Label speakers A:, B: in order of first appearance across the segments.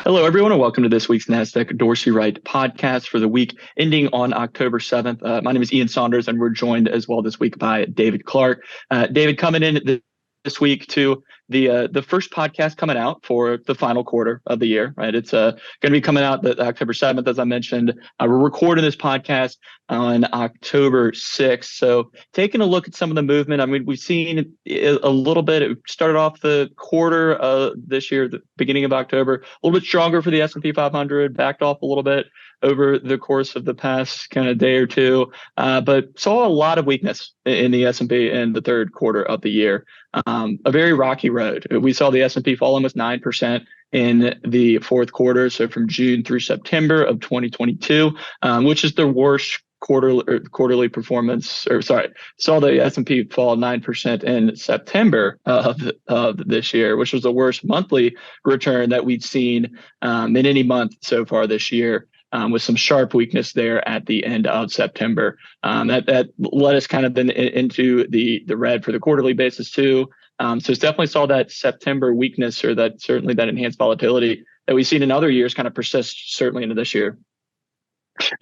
A: Hello, everyone, and welcome to this week's Nasdaq Dorsey Wright podcast for the week ending on October 7th. My name is Ian Saunders, and we're joined as well this week by David Clark. David, coming in this week to the first podcast coming out for the final quarter of the year, right? It's going to be coming out October 7th, as I mentioned. We're recording this podcast on October 6th. So taking a look at some of the movement, I mean, we've seen a little bit. It started off the quarter this year, the beginning of October, a little bit stronger for the S&P 500, backed off a little bit over the course of the past kind of day or two, but saw a lot of weakness in the S&P in the third quarter of the year. A very rocky road. We saw the S&P fall almost 9% in the fourth quarter, so from June through September of 2022, which is the worst quarterly performance, saw the S&P fall 9% in September of this year, which was the worst monthly return that we'd seen in any month so far this year. With some sharp weakness there at the end of September. That led us kind of into the red for the quarterly basis too. So it's definitely saw that September weakness, or that certainly that enhanced volatility that we've seen in other years kind of persist certainly into this year.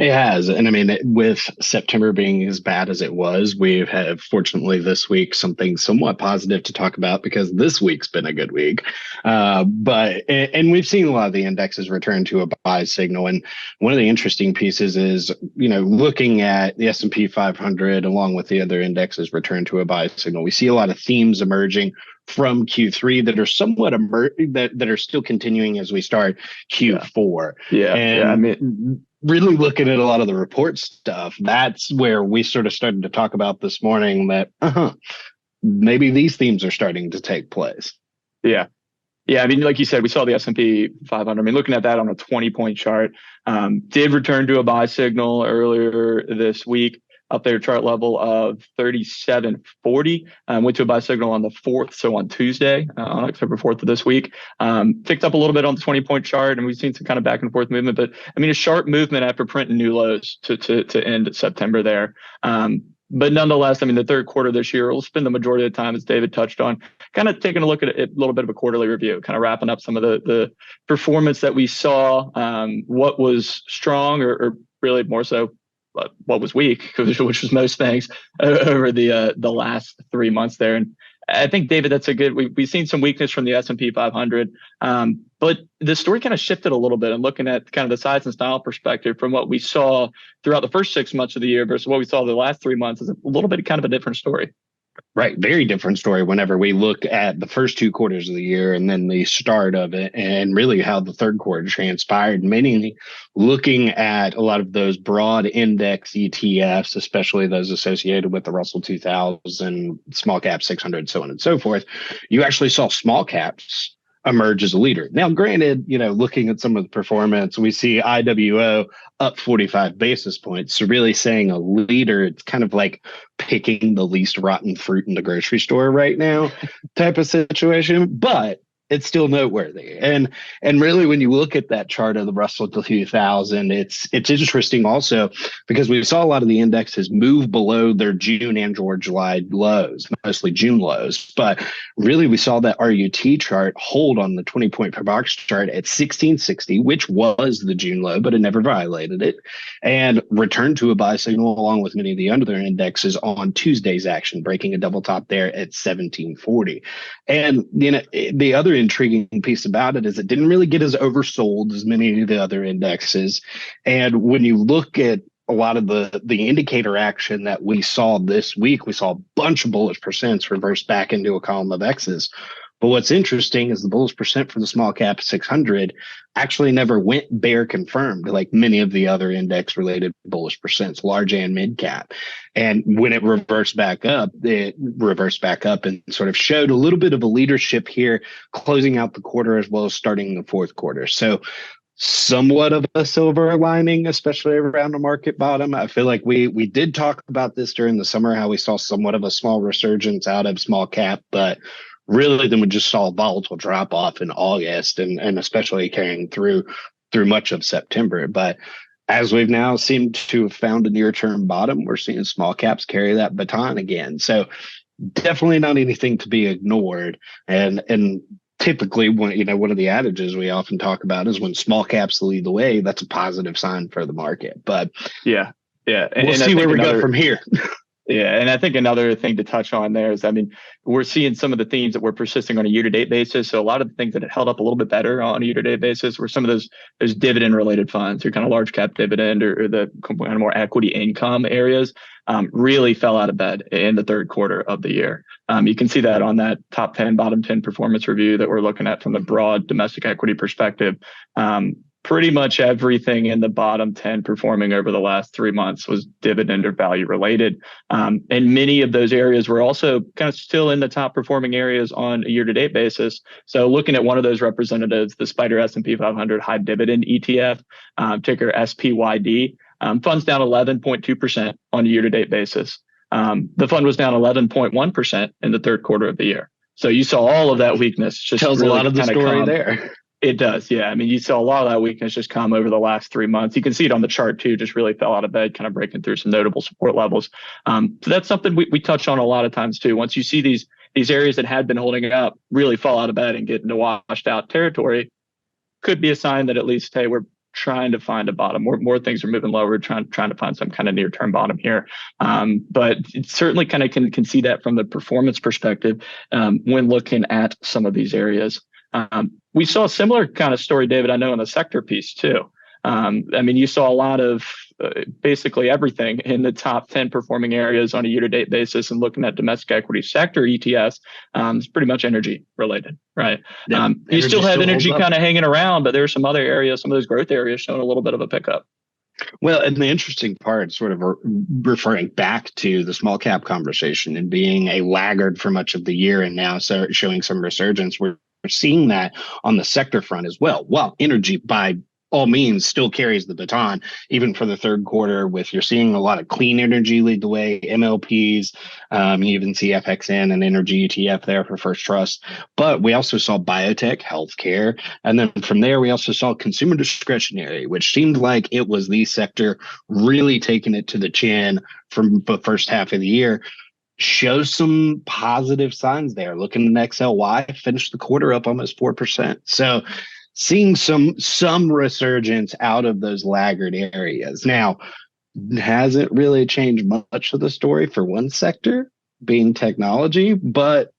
B: It has. And I mean, with September being as bad as it was, we've had, fortunately, this week, something somewhat positive to talk about because this week's been a good week. And we've seen a lot of the indexes return to a buy signal. And one of the interesting pieces is, looking at the S&P 500 along with the other indexes return to a buy signal. We see a lot of themes emerging from Q3 that are somewhat that are still continuing as we start Q4.
A: Yeah. I mean,
B: really looking at a lot of the report stuff, that's where we sort of started to talk about this morning that maybe these themes are starting to take place.
A: Yeah. I mean, like you said, we saw the S&P 500. I mean, looking at that on a 20-point chart, did return to a buy signal earlier this week, up there chart level of 3740, went to a buy signal on the 4th, so on Tuesday, on October 4th of this week. Ticked up a little bit on the 20-point chart, and we've seen some kind of back and forth movement, but I mean, a sharp movement after printing new lows to end September there. But nonetheless, I mean, the third quarter this year, we'll spend the majority of the time, as David touched on, kind of taking a look at a little bit of a quarterly review, kind of wrapping up some of the performance that we saw, what was strong or really more so what was weak, which was most things over the last 3 months there. And I think, David, that's we've seen some weakness from the S&P 500, but the story kind of shifted a little bit, and looking at kind of the size and style perspective from what we saw throughout the first 6 months of the year versus what we saw the last 3 months is a little bit kind of a different story.
B: Right. Very different story whenever we look at the first 2 quarters of the year and then the start of it, and really how the third quarter transpired, mainly looking at a lot of those broad index ETFs, especially those associated with the Russell 2000, small cap 600, so on and so forth. You actually saw small caps emerge as a leader. Now, granted, looking at some of the performance, we see IWO up 45 basis points. So really saying a leader, it's kind of like picking the least rotten fruit in the grocery store right now type of situation. But it's still noteworthy. And really, when you look at that chart of the Russell 2000, it's interesting also because we saw a lot of the indexes move below their June and or July lows, mostly June lows. But really, we saw that RUT chart hold on the 20-point per box chart at 1660, which was the June low, but it never violated it, and returned to a buy signal along with many of the other indexes on Tuesday's action, breaking a double top there at 1740. And the other intriguing piece about it is it didn't really get as oversold as many of the other indexes. And when you look at a lot of the indicator action that we saw this week, we saw a bunch of bullish percents reverse back into a column of X's. But what's interesting is the bullish percent for the small cap 600 actually never went bear confirmed like many of the other index related bullish percents, large and mid cap. And when it reversed back up and sort of showed a little bit of a leadership here, closing out the quarter as well as starting the fourth quarter. So somewhat of a silver lining, especially around the market bottom. I feel like we did talk about this during the summer, how we saw somewhat of a small resurgence out of small cap, but really then we just saw a volatile drop off in August and especially carrying through much of September. But as we've now seemed to have found a near-term bottom, we're seeing small caps carry that baton again. So definitely not anything to be ignored. And typically one of the adages we often talk about is when small caps lead the way, that's a positive sign for the market. But
A: Yeah. Yeah.
B: we'll see where we go from here.
A: Yeah, and I think another thing to touch on there is, I mean, we're seeing some of the themes that were persisting on a year-to-date basis. So a lot of the things that had held up a little bit better on a year-to-date basis were some of those dividend-related funds, or kind of large cap dividend, or the kind of more equity income areas, really fell out of bed in the third quarter of the year. You can see that on that top 10, bottom 10 performance review that we're looking at from the broad domestic equity perspective. Pretty much everything in the bottom 10 performing over the last 3 months was dividend or value related. And many of those areas were also kind of still in the top performing areas on a year-to-date basis. So looking at one of those representatives, the Spider S&P 500 High Dividend ETF, ticker SPYD, fund's down 11.2% on a year-to-date basis. The fund was down 11.1% in the third quarter of the year. So you saw all of that weakness. Just
B: tells
A: really
B: a lot of the story there.
A: It does, yeah. I mean, you saw a lot of that weakness just come over the last 3 months. You can see it on the chart too, just really fell out of bed, kind of breaking through some notable support levels. So that's something we touch on a lot of times too. Once you see these areas that had been holding up really fall out of bed and get into washed out territory, could be a sign that at least, hey, we're trying to find a bottom. More things are moving lower, trying to find some kind of near-term bottom here. But it certainly kind of can see that from the performance perspective when looking at some of these areas. We saw a similar kind of story, David, I know, in the sector piece too. I mean, you saw a lot of basically everything in the top 10 performing areas on a year-to-date basis, and looking at domestic equity sector ETFs, it's pretty much energy related, right?
B: Yeah,
A: you still have energy kind of hanging around, but there's some other areas, some of those growth areas showing a little bit of a pickup.
B: Well, and the interesting part, sort of referring back to the small cap conversation and being a laggard for much of the year and now showing some resurgence, we're seeing that on the sector front as well. While energy by all means still carries the baton, even for the third quarter, you're seeing a lot of clean energy lead the way, MLPs, you even see FXN and energy ETF there for First Trust. But we also saw biotech, healthcare, and then from there we also saw consumer discretionary, which seemed like it was the sector really taking it to the chin from the first half of the year. Shows some positive signs there. Looking at XLY, finished the quarter up almost 4%. So seeing some resurgence out of those laggard areas. Now, hasn't really changed much of the story for one sector, being technology, but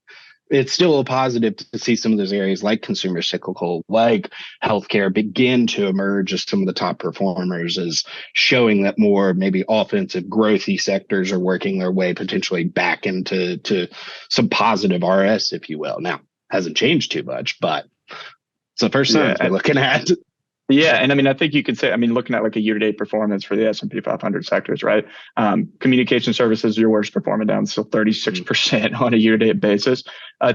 B: it's still a positive to see some of those areas like consumer cyclical, like healthcare, begin to emerge as some of the top performers, as showing that more maybe offensive, growthy sectors are working their way potentially back into some positive RS, if you will. Now, hasn't changed too much, but it's the first sign we're looking at.
A: Yeah, and I mean, I think you could say, I mean, looking at like a year-to-date performance for the S&P 500 sectors, right? Communication services, your worst performing, down still 36% on a year-to-date basis.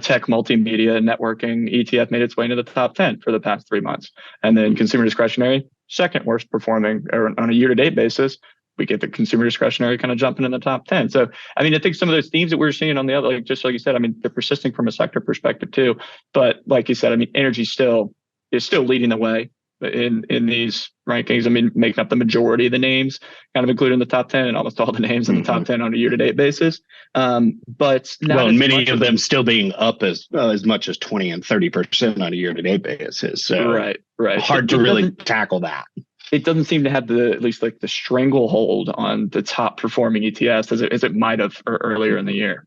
A: Tech, multimedia, networking, ETF made its way into the top 10 for the past 3 months. And then consumer discretionary, second worst performing on a year-to-date basis. We get the consumer discretionary kind of jumping in the top 10. So, I mean, I think some of those themes that we're seeing on the other, like, just like you said, I mean, they're persisting from a sector perspective too. But like you said, I mean, energy is still leading the way in these rankings. I mean, making up the majority of the names, kind of including the top 10 and almost all the names in the top 10 on a year-to-date basis. But
B: many of them still being up as much as 20 and 30% on a year-to-date basis. So
A: right.
B: Hard to really tackle that.
A: It doesn't seem to have at least like the stranglehold on the top performing ETFs as it might have earlier in the year.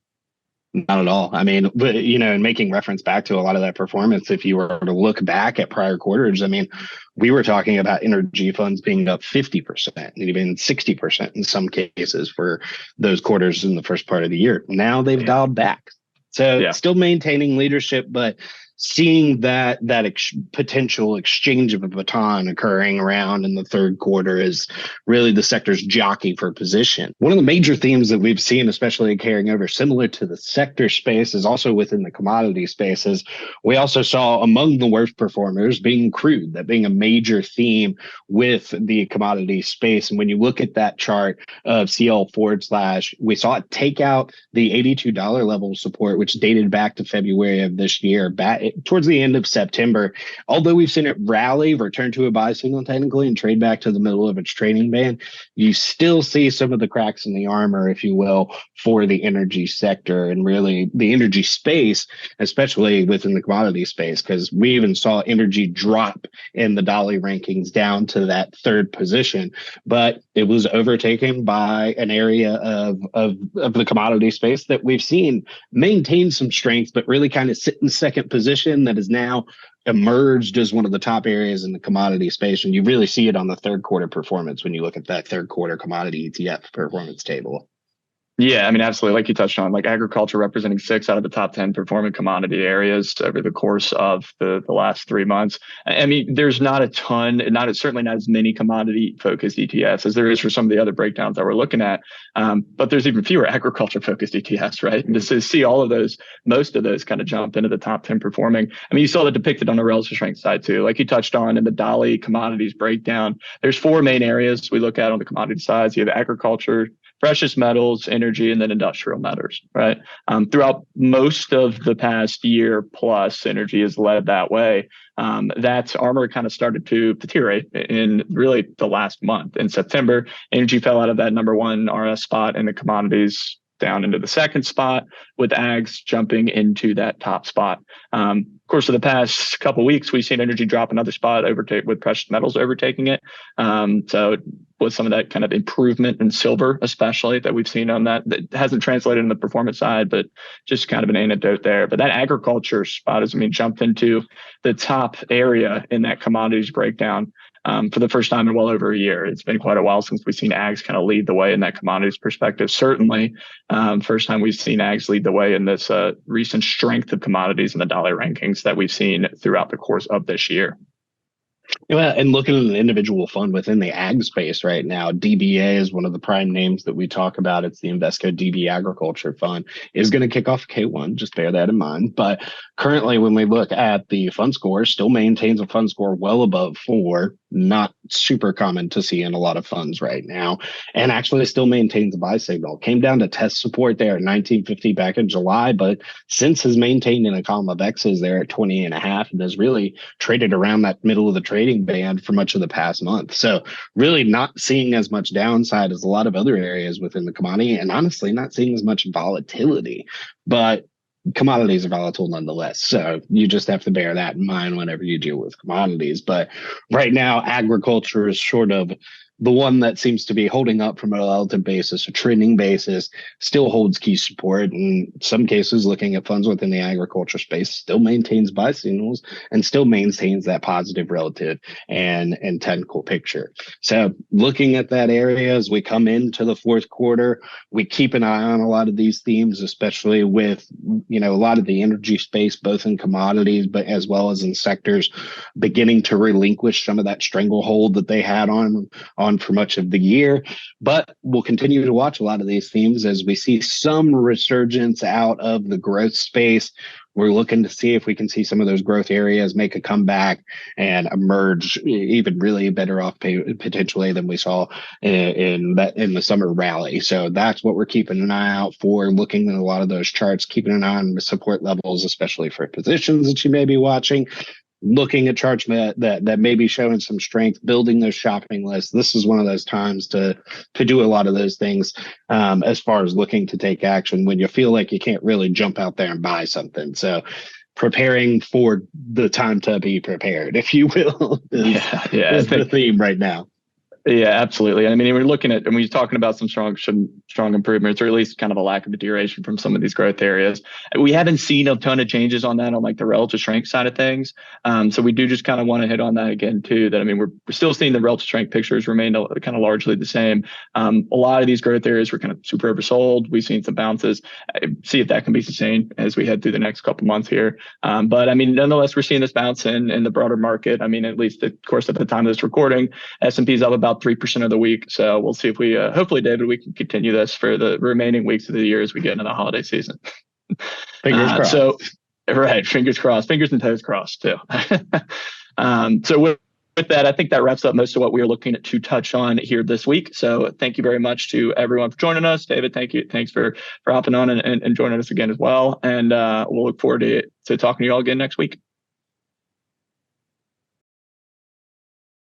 B: Not at all. I mean, and making reference back to a lot of that performance, if you were to look back at prior quarters, I mean, we were talking about energy funds being up 50% and even 60% in some cases for those quarters in the first part of the year. Now they've dialed back. So still maintaining leadership, but seeing that potential exchange of a baton occurring around in the third quarter is really the sector's jockey for position. One of the major themes that we've seen, especially carrying over similar to the sector space, is also within the commodity spaces. We also saw among the worst performers being crude, that being a major theme with the commodity space. And when you look at that chart of CL / we saw it take out the $82 level support, which dated back to February of this year, towards the end of September. Although we've seen it rally, return to a buy signal technically, and trade back to the middle of its trading band, you still see some of the cracks in the armor, if you will, for the energy sector and really the energy space, especially within the commodity space, because we even saw energy drop in the Dolly rankings down to that third position, but it was overtaken by an area of the commodity space that we've seen maintain some strength, but really kind of sit in second position that is now emerged as one of the top areas in the commodity space. And you really see it on the third quarter performance when you look at that third quarter commodity ETF performance table.
A: Yeah, I mean, absolutely. Like you touched on, like agriculture representing 6 out of the top 10 performing commodity areas over the course of the last 3 months. I mean, there's not a ton, certainly not as many commodity focused ETFs as there is for some of the other breakdowns that we're looking at. But there's even fewer agriculture focused ETFs, right? And to see all of those, most of those kind of jump into the top 10 performing. I mean, you saw that depicted on the relative strength side too. Like you touched on in the Dolly commodities breakdown, there's 4 main areas we look at on the commodity side. You have agriculture, precious metals, energy, and then industrial metals, right? Throughout most of the past year plus, energy has led that way. That armor kind of started to deteriorate in really the last month. In September, energy fell out of that number 1 RS spot in the commodities down into the second spot, with ags jumping into that top spot. Of course, of the past couple of weeks, we've seen energy drop another spot, with precious metals overtaking it. So with some of that kind of improvement in silver, especially that we've seen on that hasn't translated in the performance side, but just kind of an anecdote there. But that agriculture spot has, jumped into the top area in that commodities breakdown. For the first time in well over a year. It's been quite a while since we've seen ags kind of lead the way in that commodities perspective. Certainly, first time we've seen ags lead the way in this recent strength of commodities in the Dolly rankings that we've seen throughout the course of this year.
B: Well, and looking at an individual fund within the ag space right now, DBA is one of the prime names that we talk about. It's the Invesco DB Agriculture Fund. Is going to kick off K1, just bear that in mind. But currently, when we look at the fund score, still maintains a fund score well above 4. Not super common to see in a lot of funds right now, and actually still maintains a buy signal. Came down to test support there at 1950 back in July, but since has maintained in a column of X's there at 20.5 and has really traded around that middle of the trading band for much of the past month. So really not seeing as much downside as a lot of other areas within the commodity, and honestly not seeing as much volatility. But commodities are volatile nonetheless. So you just have to bear that in mind whenever you deal with commodities. But right now, agriculture is sort of the one that seems to be holding up from a relative basis, a trending basis, still holds key support. In some cases, looking at funds within the agriculture space, still maintains buy signals and still maintains that positive relative and technical picture. So looking at that area as we come into the fourth quarter, we keep an eye on a lot of these themes, especially with, a lot of the energy space, both in commodities, but as well as in sectors beginning to relinquish some of that stranglehold that they had on for much of the year. But we'll continue to watch a lot of these themes as we see some resurgence out of the growth space. We're looking to see if we can see some of those growth areas make a comeback and emerge even really better off potentially than we saw in the summer rally. So that's what we're keeping an eye out for, looking at a lot of those charts, keeping an eye on the support levels, especially for positions that you may be watching. Looking at charts that may be showing some strength, building those shopping lists. This is one of those times to do a lot of those things as far as looking to take action when you feel like you can't really jump out there and buy something. So preparing for the time to be prepared, if you will, is the theme right now.
A: Yeah, absolutely. I mean, we're looking at, and we're talking about some strong improvements, or at least kind of a lack of deterioration from some of these growth areas. We haven't seen a ton of changes on that on like the relative strength side of things. So we do just kind of want to hit on that again too. That we're still seeing the relative strength pictures remain kind of largely the same. A lot of these growth areas were kind of super oversold. We've seen some bounces. See if that can be sustained as we head through the next couple months here. But nonetheless, we're seeing this bounce in the broader market. At least of course at the time of this recording, S&P is up about 3% of the week. So we'll see if we, hopefully, David, we can continue this for the remaining weeks of the year as we get into the holiday season.
B: Fingers crossed.
A: So, right, fingers crossed, fingers and toes crossed too. So with that, I think that wraps up most of what we are looking to touch on here this week. So thank you very much to everyone for joining us. David, thank you. Thanks for hopping on and joining us again as well. And we'll look forward to talking to you all again next week.